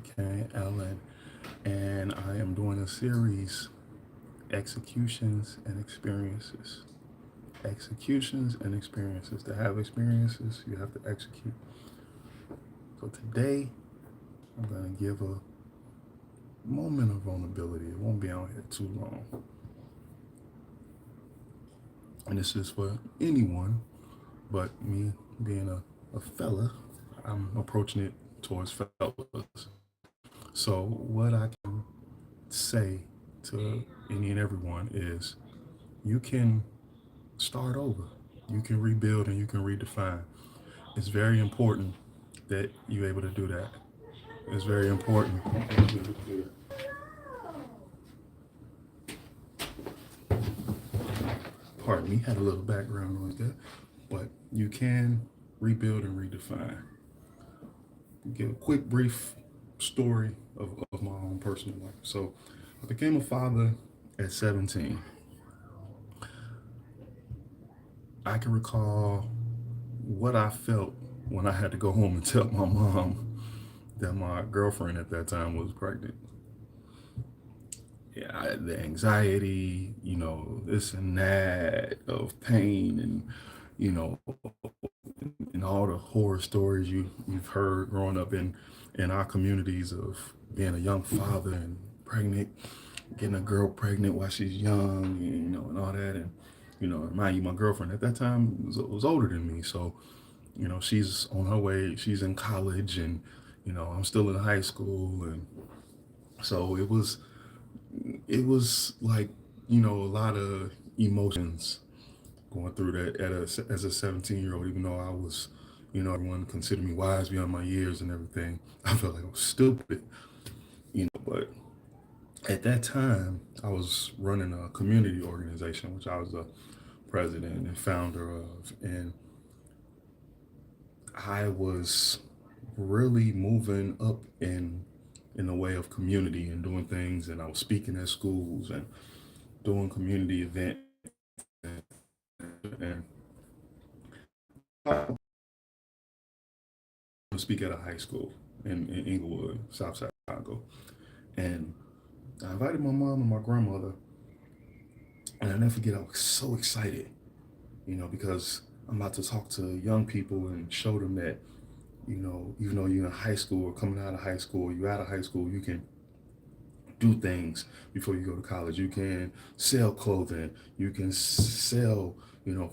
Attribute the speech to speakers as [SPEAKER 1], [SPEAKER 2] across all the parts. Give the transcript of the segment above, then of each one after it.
[SPEAKER 1] Markane Alan, and I am doing a series, Executions and Experiences. Executions and Experiences. To have experiences, you have to execute. So today, I'm going to give a moment of vulnerability. It won't be out here too long. And this is for anyone, but me being a fella, I'm approaching it towards fellas. So, what I can say to any and everyone is you can start over, you can rebuild, and you can redefine. It's very important that you're able to do that. It's very important. Pardon me, had a little background noise there, but you can rebuild and redefine. Give a quick, brief story of my own personal life. So, I became a father at 17. I can recall what I felt when I had to go home and tell my mom that my girlfriend at that time was pregnant. Yeah, the anxiety, this and that of pain, and you know, and all the horror stories you've heard growing up in our communities of being a young father and pregnant, getting a girl pregnant while she's young, and all that, and mind you, my girlfriend at that time was older than me, so she's on her way, she's in college, and I'm still in high school, and so it was like a lot of emotions going through that as a 17-year old. Even though I was, everyone considered me wise beyond my years and everything, I felt like I was stupid, but at that time I was running a community organization, which I was a president and founder of, and I was really moving up in the way of community and doing things, and I was speaking at schools and doing community events, and I speak at a high school in Inglewood, Southside Chicago. And I invited my mom and my grandmother, and I never forget, I was so excited, because I'm about to talk to young people and show them that, even though you're in high school or coming out of high school, you're out of high school, you can do things before you go to college. You can sell clothing. You can sell,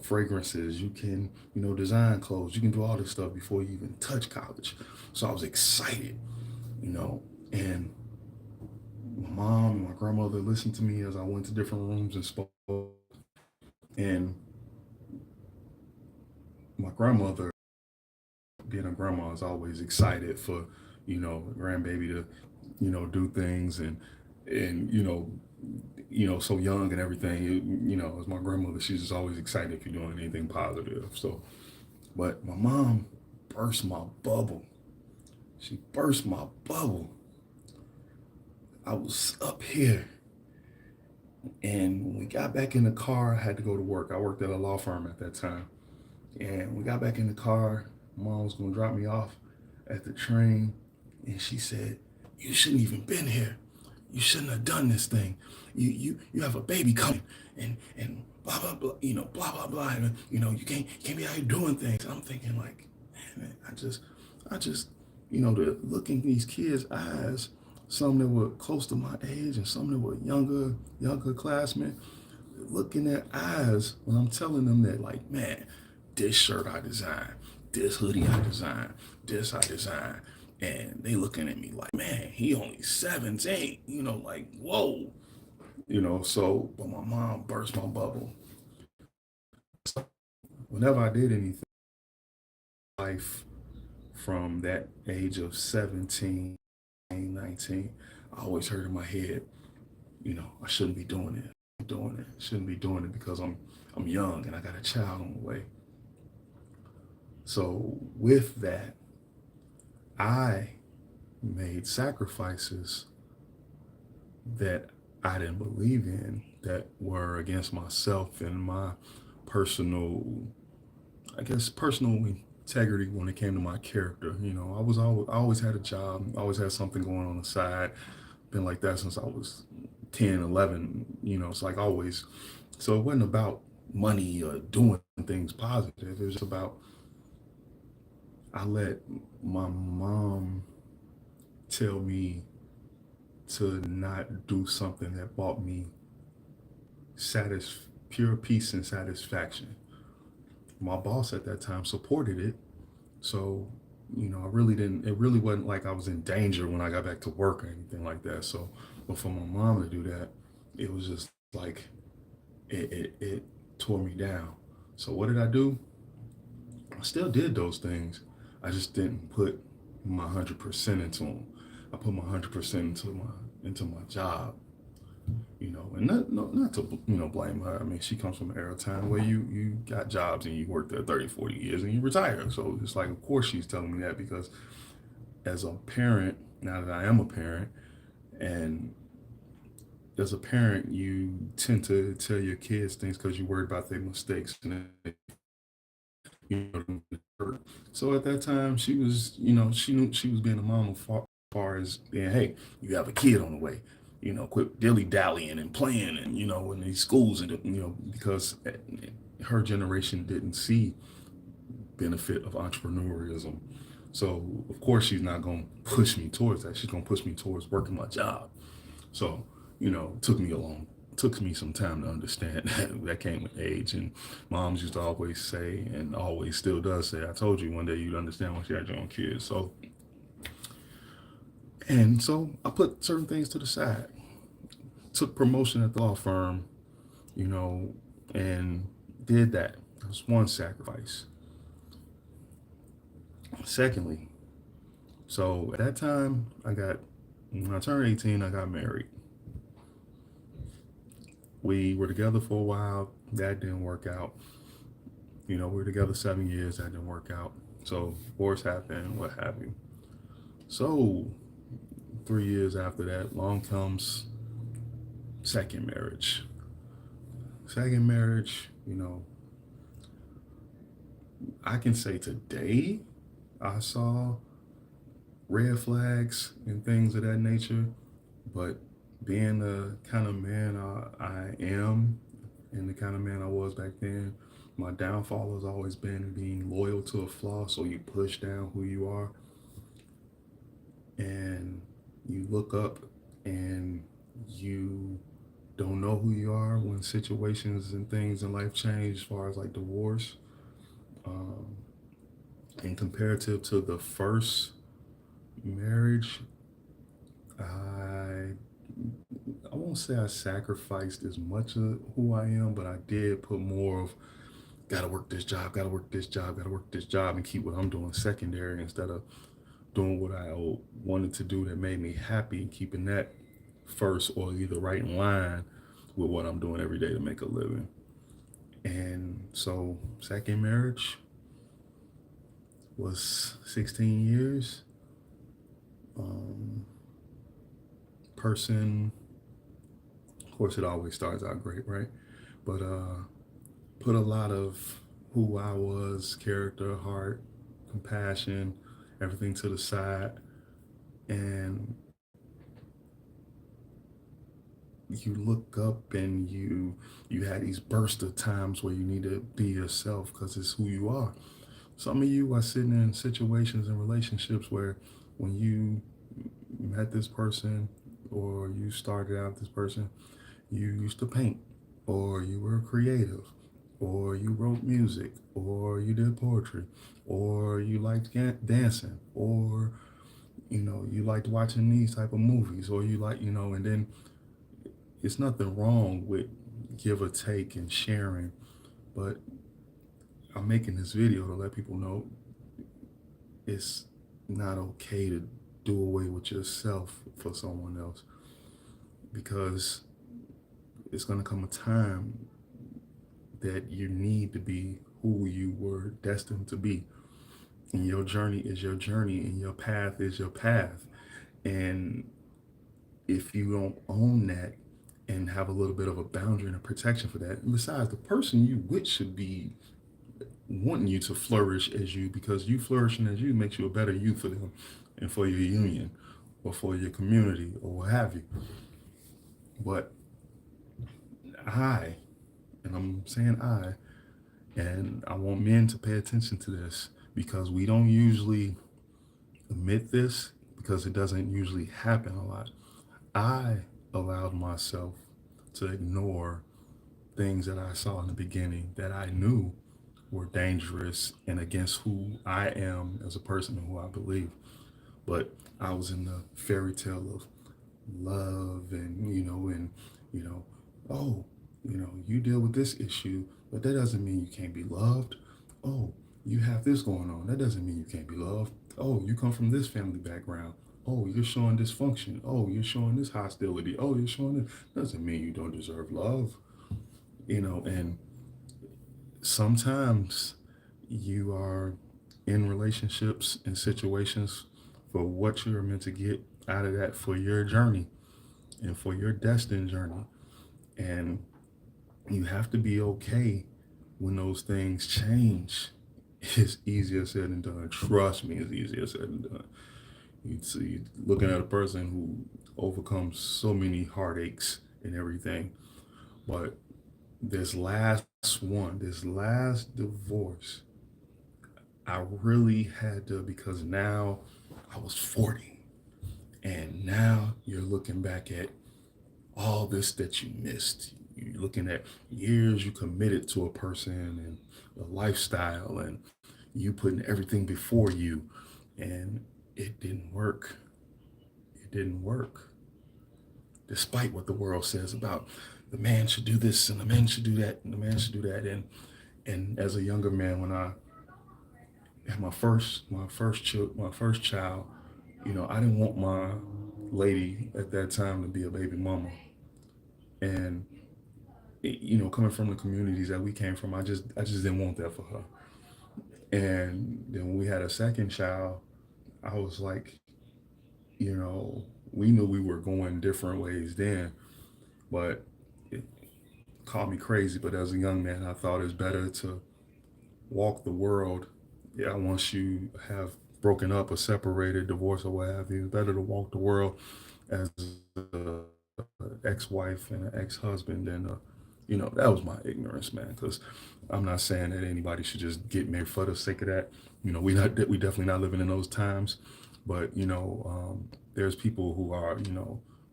[SPEAKER 1] fragrances. You can, design clothes. You can do all this stuff before you even touch college. So I was excited, and my mom and my grandmother listened to me as I went to different rooms and spoke. And my grandmother, being a grandma, is always excited for, grandbaby to, do things, and so young and everything. As my grandmother, she's just always excited if you're doing anything positive. So, but my mom burst my bubble. She burst my bubble. I was up here, and when we got back in the car, I had to go to work. I worked at a law firm at that time, and we got back in the car. Mom was gonna drop me off at the train, and she said, "You shouldn't even been here. You shouldn't have done this thing. You have a baby coming, and blah blah blah. Blah blah blah. And you can't be out here doing things." And I'm thinking like, man, I just to look in these kids' eyes, some that were close to my age and some that were younger classmen, look in their eyes when I'm telling them that, like, man, this shirt I designed, this hoodie I designed, this I designed. And they looking at me like, man, he only 17, like, whoa. So, but my mom burst my bubble. Whenever I did anything, life from that age of 17, 19, I always heard in my head, I shouldn't be doing it. Doing it. Shouldn't be doing it because I'm young and I got a child on the way. So with that, I made sacrifices that I didn't believe in, that were against myself and my personal, I guess, personal integrity when it came to my character. I always had a job, always had something going on the side. Been like that since I was 10, 11. It's like always. So it wasn't about money or doing things positive. It was just about I let my mom tell me to not do something that brought me pure peace and satisfaction. My boss at that time supported it. So, I really didn't, it really wasn't like I was in danger when I got back to work or anything like that. So, but for my mom to do that, it was just like, it tore me down. So what did I do? I still did those things. I just didn't put my 100% into them. I put my 100% into my job. And not to blame her. I mean, she comes from an era of time where you got jobs and you worked there 30, 40 years and you retire. So it's like, of course she's telling me that because as a parent, now that I am a parent, and as a parent, you tend to tell your kids things because you're worried about their mistakes and so at that time, she was, she knew she was being a mom as far as being, hey, you have a kid on the way, quit dilly dallying and playing, and in these schools, and because her generation didn't see benefit of entrepreneurialism. So of course she's not gonna push me towards that. She's gonna push me towards working my job. So, took me some time to understand that came with age. And moms used to always say, and always still does say, I told you one day you'd understand once you had your own kids. So I put certain things to the side. Took promotion at the law firm, you know, and did that. That was one sacrifice. Secondly, so at that time, when I turned 18, I got married. We were together for a while. That didn't work out. We were together 7 years. That didn't work out. So divorce happened, what have you. So 3 years after that, along comes second marriage. Second marriage, I can say today I saw red flags and things of that nature, but being the kind of man I am and the kind of man I was back then, my downfall has always been being loyal to a flaw. So you push down who you are and you look up and you don't know who you are when situations and things in life change, as far as like divorce. Um, and comparative to the first marriage, I I won't say I sacrificed as much of who I am, but I did put more of gotta work this job, gotta work this job, gotta work this job, and keep what I'm doing secondary instead of doing what I wanted to do that made me happy, keeping that first, or either right in line with what I'm doing every day to make a living. And so, second marriage was 16 years. Um, person, of course, it always starts out great, right? But put a lot of who I was, character, heart, compassion, everything to the side. And you look up and you had these bursts of times where you need to be yourself because it's who you are. Some of you are sitting in situations and relationships where when you met this person or you started out with this person, you used to paint, or you were creative, or you wrote music, or you did poetry, or you liked dancing, or you liked watching these type of movies, or you like and then it's nothing wrong with give or take and sharing, but I'm making this video to let people know it's not okay to do away with yourself for someone else, because it's going to come a time that you need to be who you were destined to be. And your journey is your journey, and your path is your path. And if you don't own that and have a little bit of a boundary and a protection for that, and besides, the person you with should be wanting you to flourish as you, because you flourishing as you makes you a better you for them and for your union or for your community or what have you. But I, and I'm saying and I want men to pay attention to this because we don't usually admit this because it doesn't usually happen a lot. I allowed myself to ignore things that I saw in the beginning that I knew were dangerous and against who I am as a person and who I believe. But I was in the fairy tale of love and you know, oh, you deal with this issue, but that doesn't mean you can't be loved. Oh, you have this going on. That doesn't mean you can't be loved. Oh, you come from this family background. Oh, you're showing dysfunction. Oh, you're showing this hostility. Oh, you're showing this. Doesn't mean you don't deserve love. And sometimes you are in relationships and situations for what you're meant to get out of that for your journey and for your destined journey. And you have to be okay when those things change. It's easier said than done. Trust me, it's easier said than done. You see, looking at a person who overcomes so many heartaches and everything. But this last divorce, I really had to, because now I was 40. And now you're looking back at all this that you missed. You're looking at years you committed to a person and a lifestyle, and you putting everything before you, and it didn't work. It didn't work. Despite what the world says about the man should do this and the man should do that and the man should do that. And as a younger man, when I had my first child, I didn't want my lady at that time to be a baby mama. And coming from the communities that we came from, I just didn't want that for her. And then when we had a second child, I was like, we knew we were going different ways then, but it called me crazy. But as a young man, I thought it's better to walk the world. Yeah, once you have broken up or separated, divorced or what have you, it's better to walk the world as a ex-wife and an ex-husband than that was my ignorance, man. Because I'm not saying that anybody should just get married for the sake of that. We definitely not living in those times. But there's people who are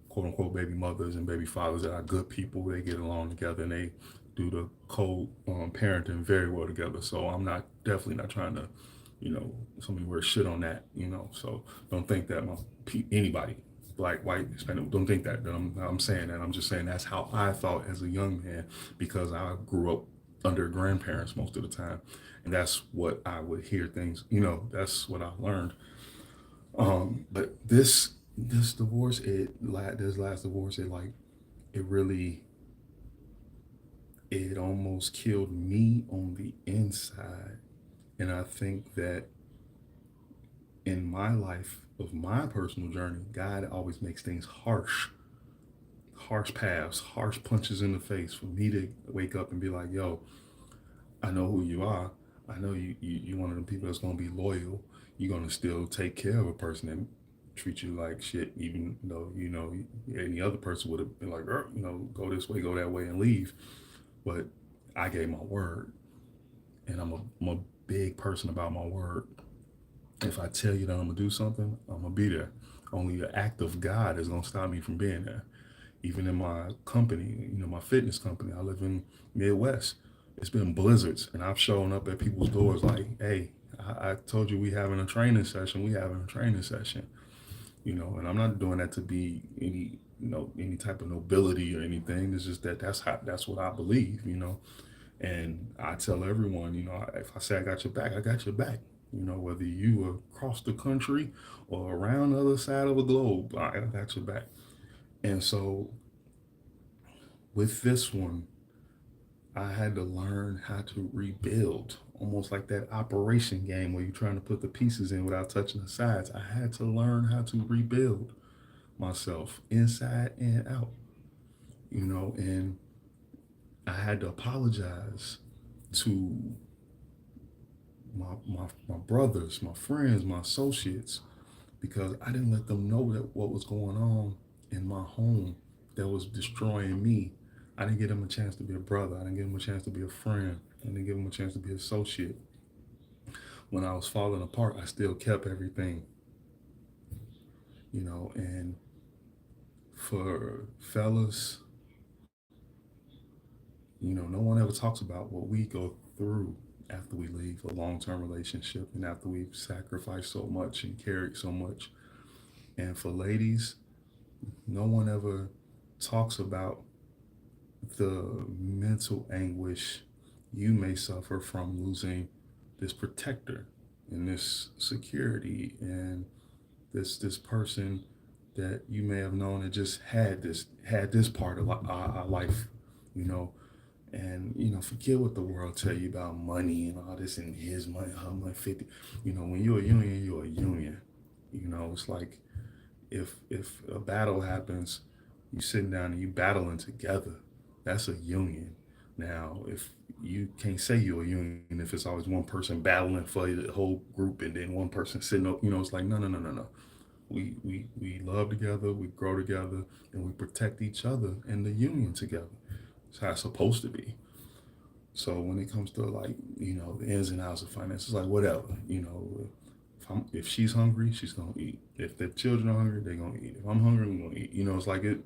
[SPEAKER 1] quote unquote baby mothers and baby fathers that are good people. They get along together and they do the parenting very well together. So I'm not definitely not trying to somebody wear shit on that. So don't think that anybody, black, white, Hispanic, don't think that I'm saying that. I'm just saying that's how I thought as a young man, because I grew up under grandparents most of the time, and that's what I would hear things. That's what I learned. But this divorce, this last divorce, it really, it almost killed me on the inside. And I think that in my life of my personal journey, God always makes things harsh paths, harsh punches in the face for me to wake up and be like, yo, I know who you are. I know you one of the people that's gonna be loyal. You're gonna still take care of a person and treat you like shit, even though any other person would have been like, go this way, go that way, and leave. But I gave my word, and I'm a big person about my word. If I tell you that I'm gonna do something, I'm gonna be there. Only the act of God is gonna stop me from being there. Even in my company, my fitness company, I live in Midwest. It's been blizzards, and I've shown up at people's doors like, "Hey, I told you we having a training session. We having a training session." And I'm not doing that to be any type of nobility or anything. It's just that that's what I believe. And I tell everyone, if I say I got your back, I got your back. Whether you are across the country or around the other side of the globe, I got your back. And so with this one, I had to learn how to rebuild, almost like that operation game where you're trying to put the pieces in without touching the sides. I had to learn how to rebuild myself inside and out, and I had to apologize to my brothers, my friends, my associates, because I didn't let them know that what was going on in my home that was destroying me. I didn't give them a chance to be a brother. I didn't give them a chance to be a friend. I didn't give them a chance to be an associate. When I was falling apart, I still kept everything, and for fellas, no one ever talks about what we go through after we leave a long-term relationship and after we've sacrificed so much and carried so much. And for ladies, no one ever talks about the mental anguish you may suffer from losing this protector and this security and this person that you may have known that just had this part of our life, you know, and forget what the world tell you about money and all this and his money, her money, 50. When you're a union, you're a union. It's like if a battle happens, you sitting down and you battling together. That's a union. Now, if you can't say you're a union if it's always one person battling for the whole group and then one person sitting up, it's like no, no, no, no, no. We love together, we grow together, and we protect each other in the union together. It's how it's supposed to be. So when it comes to like the ins and outs of finances, like whatever, if she's hungry, she's gonna eat. If the children are hungry, they're gonna eat. If I'm hungry, I'm gonna eat. It's like it.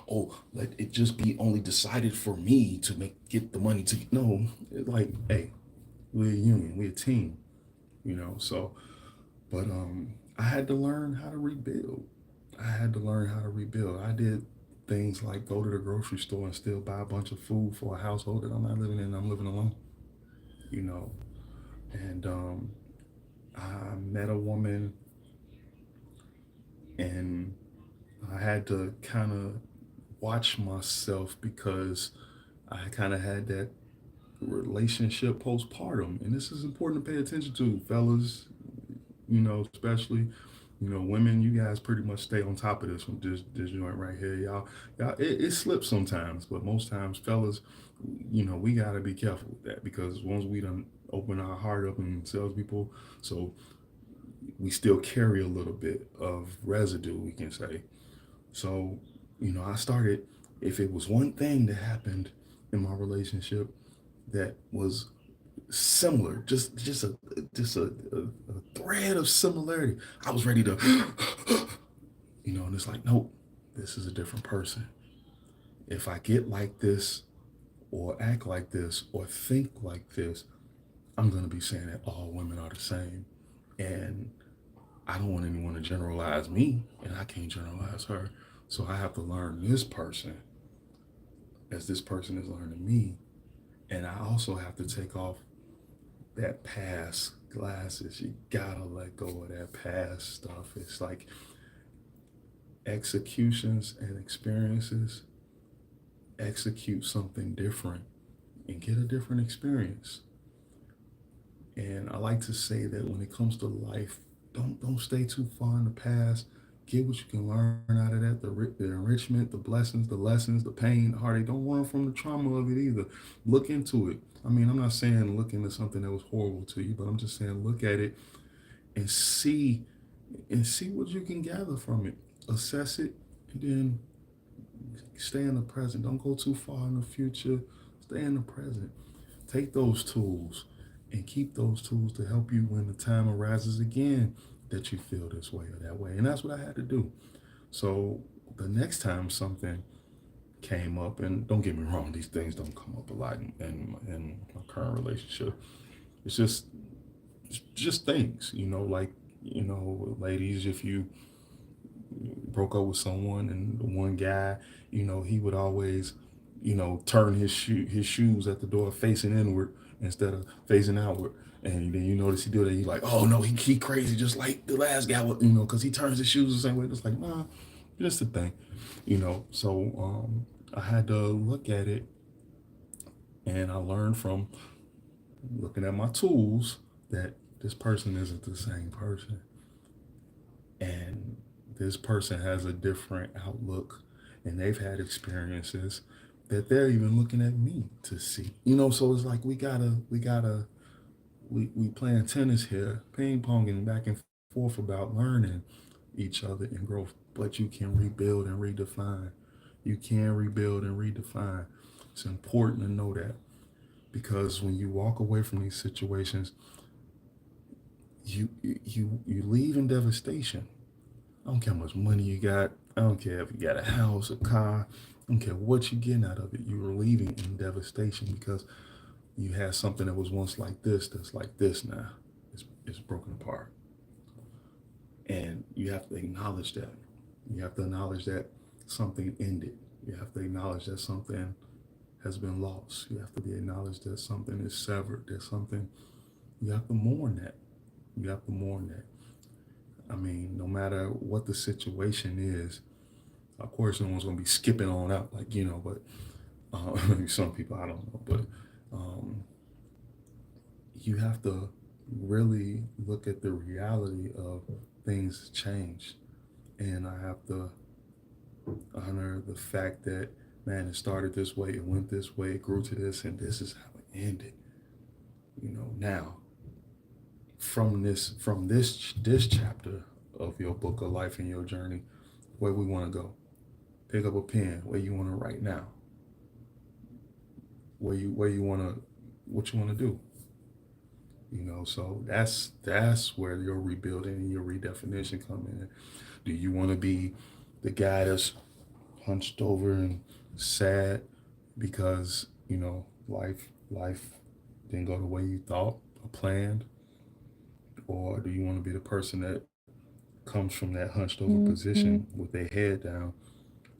[SPEAKER 1] Oh, let it just be only decided for me to get the money to. No, like hey, we're a union, we're a team. So, but I had to learn how to rebuild. I had to learn how to rebuild. I did things like go to the grocery store and still buy a bunch of food for a household that I'm not living in. I'm living alone. You know, and I met a woman, and I had to kind of watch myself because I kind of had that relationship postpartum, and this is important to pay attention to, fellas. Especially, women. You guys pretty much stay on top of this one. This joint right here, y'all. It slips sometimes, but most times, fellas, we gotta be careful with that because once we done open our heart up and salespeople, so we still carry a little bit of residue, we can say. So, I started. If it was one thing that happened in my relationship that was similar, just a thread of similarity, I was ready to, and it's like, nope, this is a different person. If I get like this, or act like this, or think like this, I'm gonna be saying that all women are the same, and I don't want anyone to generalize me, and I can't generalize her. So I have to learn this person as this person is learning me, and I also have to take off that past glasses. You gotta let go of that past stuff. It's like executions and experiences. Execute something different and get a different experience. And I like to say that when it comes to life, don't stay too far in the past. Get what you can learn out of that, the enrichment, the blessings, the lessons, the pain, the heartache. Don't run from the trauma of it either. Look into it. I mean, I'm not saying look into something that was horrible to you, but I'm just saying look at it and see what you can gather from it. Assess it, and then stay in the present. Don't go too far in the future. Stay in the present. Take those tools and keep those tools to help you when the time arises again that you feel this way or that way. And that's what I had to do. So the next time something came up, and don't get me wrong, these things don't come up a lot in my current relationship. It's just things, like, ladies, if you broke up with someone and the one guy, he would always, turn his shoes at the door facing inward instead of facing outward. And then you notice he do that, you like, oh no, he crazy just like the last guy, because he turns his shoes the same way. It's like, nah, just a thing, So I had to look at it, and I learned from looking at my tools that this person isn't the same person. And this person has a different outlook, and they've had experiences that they're even looking at me to see. So it's like we gotta we playing tennis here, ping ponging back and forth about learning each other and growth. But you can rebuild and redefine. You can rebuild and redefine. It's important to know that, because when you walk away from these situations, you leave in devastation. I don't care how much money you got. I don't care if you got a house, a car. I don't care what you're getting out of it. You are leaving in devastation because you had something that was once like this that's like this now. It's broken apart. And you have to acknowledge that. You have to acknowledge that something ended. You have to acknowledge that something has been lost. You have to be acknowledged that something is severed. There's something, you have to mourn that. You have to mourn that. I mean, no matter what the situation is, of course, no one's going to be skipping on out, like, but some people, I don't know, but um, you have to really look at the reality of things change. And I have to honor the fact that, man, it started this way, it went this way, it grew to this, and this is how it ended. Now, from this chapter of your book of life and your journey, where we want to go. Pick up a pen. Where you want to write now. Where you want to, what you want to do. So that's where your rebuilding and your redefinition come in. Do you want to be the guy that's hunched over and sad because life didn't go the way you thought or planned, or do you want to be the person that comes from that hunched over position with their head down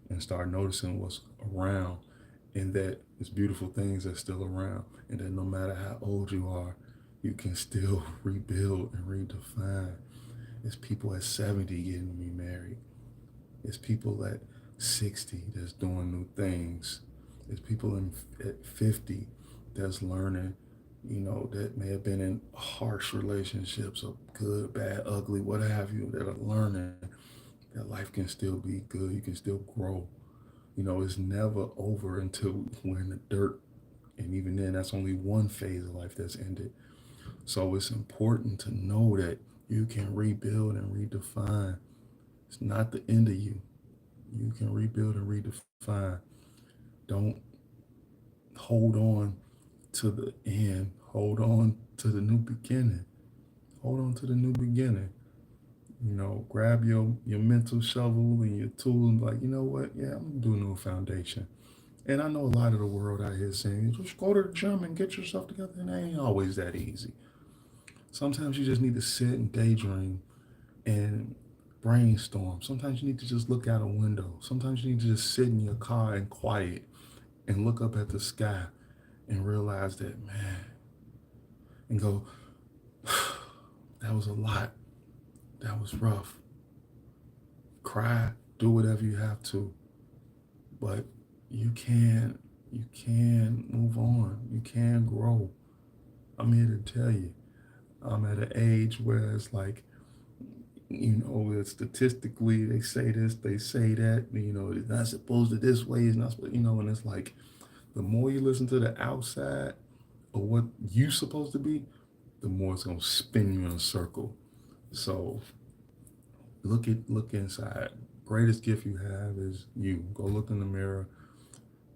[SPEAKER 1] and start noticing what's around, and that there's beautiful things that's still around, and that no matter how old you are, you can still rebuild and redefine. It's people at 70 getting remarried. It's people at 60 that's doing new things. It's people at 50 that's learning, that may have been in harsh relationships, or good, bad, ugly, what have you, that are learning that life can still be good. You can still grow. It's never over until we're in the dirt. And even then, that's only one phase of life that's ended. So it's important to know that you can rebuild and redefine. It's not the end of you. You can rebuild and redefine. Don't hold on to the end. Hold on to the new beginning. Hold on to the new beginning. Grab your mental shovel and your tool and like, you know what? Yeah, I'm gonna do a new foundation. And I know a lot of the world out here saying, just go to the gym and get yourself together. And it ain't always that easy. Sometimes you just need to sit and daydream and brainstorm. Sometimes you need to just look out a window. Sometimes you need to just sit in your car and quiet and look up at the sky and realize that, man, and go, that was a lot. That was rough. Cry, do whatever you have to. But you can move on. You can grow. I'm here to tell you. I'm at an age where it's like, it's statistically they say this, they say that, it's not supposed to this way, it's not supposed, and it's like the more you listen to the outside of what you supposed to be, the more it's gonna spin you in a circle. So look inside. Greatest gift you have is you. Go look in the mirror,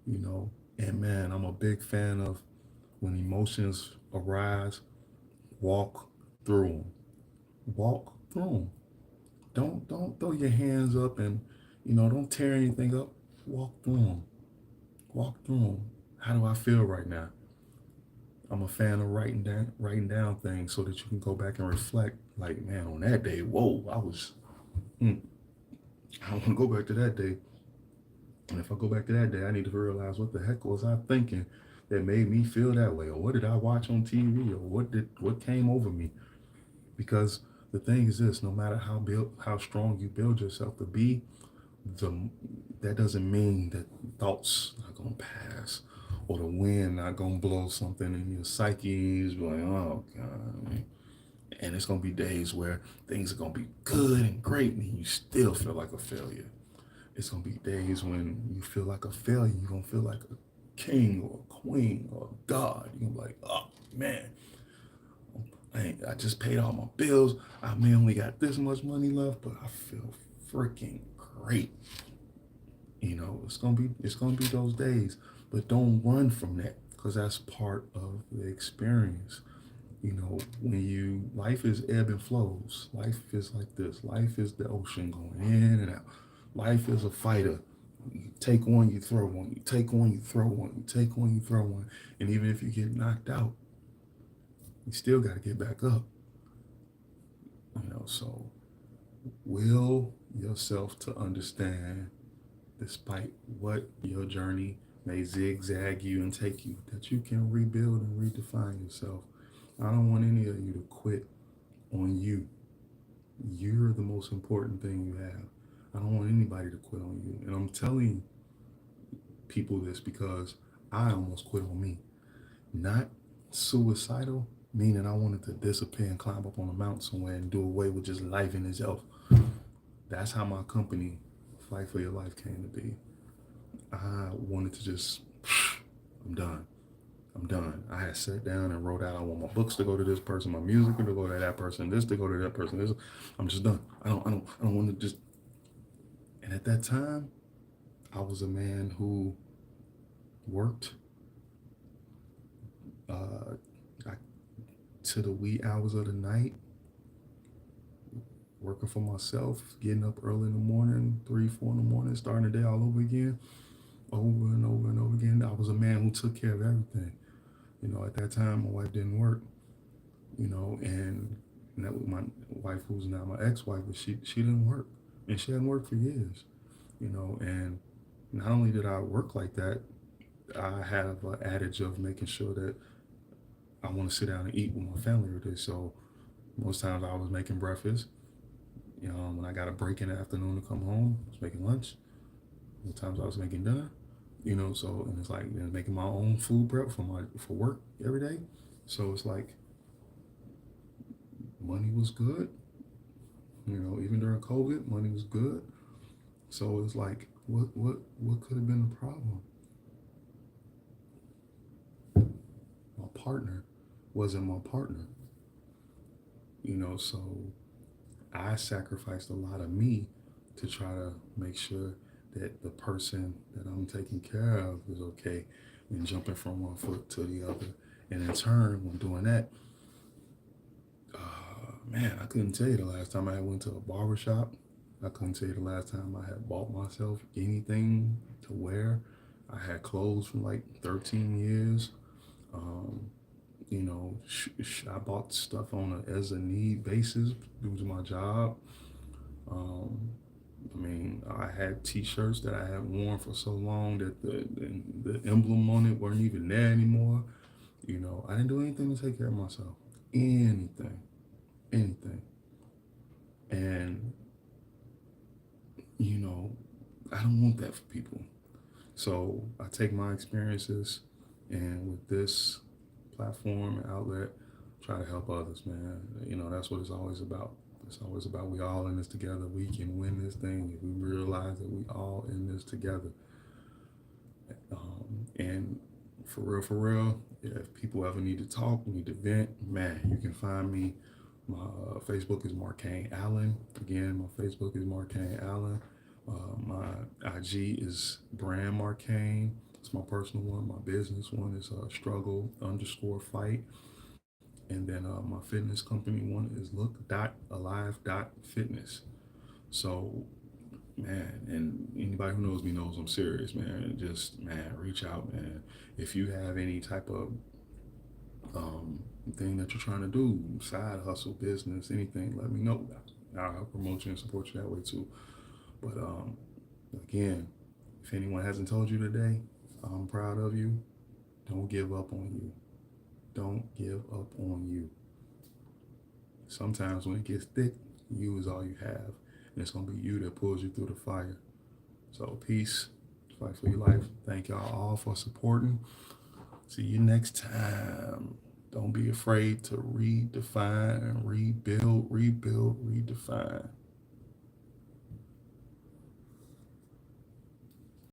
[SPEAKER 1] you know. And man, I'm a big fan of when emotions arise, walk through them. Walk through them. Don't throw your hands up and don't tear anything up. Walk through them. Walk through them. How do I feel right now? I'm a fan of writing down things so that you can go back and reflect. Like, man, on that day, whoa, mm, I want to go back to that day. And if I go back to that day, I need to realize what the heck was I thinking that made me feel that way, or what did I watch on TV, or what came over me. Because the thing is this: no matter how strong you build yourself to be, the that doesn't mean that thoughts are gonna pass, or the wind not gonna blow something in your psyche. Is like, oh God. And it's gonna be days where things are gonna be good and great, and you still feel like a failure. It's gonna be days when you feel like a failure. You're gonna feel like a king or a queen or a god. You're gonna be like, oh man, I just paid all my bills. I may only got this much money left, but I feel freaking great. It's gonna be those days, but don't run from that because that's part of the experience. When you life is ebb and flows. Life is like this. Life is the ocean going in and out. Life is a fighter. You take one, you throw one. You take one, you throw one. You take one, you throw one. And even if you get knocked out, you still got to get back up. So will yourself to understand, despite what your journey may zigzag you and take you, that you can rebuild and redefine yourself. I don't want any of you to quit on you. You're the most important thing you have. I don't want anybody to quit on you. And I'm telling people this because I almost quit on me. Not suicidal, meaning I wanted to disappear and climb up on a mountain somewhere and do away with just life in itself. That's how my company, Fight for Your Life, came to be. I wanted to just, I'm done. I'm done. I had sat down and wrote out, I want my books to go to this person, my music to go to that person, this to go to that person. This, I'm just done. I don't want to just. And at that time, I was a man who worked uh, to the wee hours of the night, working for myself, getting up early in the morning, 3, 4 in the morning, starting the day all over again, over and over and over again. I was a man who took care of everything. At that time, my wife didn't work. And that was my wife, who's now my ex-wife, but she didn't work, and she hadn't worked for years. And not only did I work like that, I have an adage of making sure that I want to sit down and eat with my family every day. So most times I was making breakfast. When I got a break in the afternoon to come home, I was making lunch. Sometimes I was making dinner. So and it's like making my own food prep for work every day. So it's like money was good. Even during COVID, money was good. So it's like, what could have been the problem? My partner wasn't my partner. So I sacrificed a lot of me to try to make sure that the person that I'm taking care of is okay, and jumping from one foot to the other. And in turn, when doing that, man, I couldn't tell you the last time I went to a barber shop. I couldn't tell you the last time I had bought myself anything to wear. I had clothes from like 13 years. Um, I bought stuff on a as a need basis due to my job. Um, I had T-shirts that I had worn for so long that the emblem on it weren't even there anymore. I didn't do anything to take care of myself. Anything, anything. And you know, I don't want that for people. So I take my experiences, and with this platform and outlet, try to help others, man. That's what it's always about. It's always about we all in this together. We can win this thing if we realize that we all in this together. And for real, if people ever need to talk, need to vent, man, you can find me. My Facebook is Markane Alan. Again, my Facebook is Markane Alan. My IG is Brand Markane. It's my personal one. My business one is struggle_fight. And then my fitness company one is look.alive.fitness. So, man, and anybody who knows me knows I'm serious, man. Just, man, reach out, man. If you have any type of thing that you're trying to do, side hustle, business, anything, let me know. I'll help promote you and support you that way too. But again, if anyone hasn't told you today, I'm proud of you. Don't give up on you. Don't give up on you. Sometimes when it gets thick, you is all you have. And it's going to be you that pulls you through the fire. So peace. Fight for your life. Thank y'all all for supporting. See you next time. Don't be afraid to redefine, rebuild, redefine.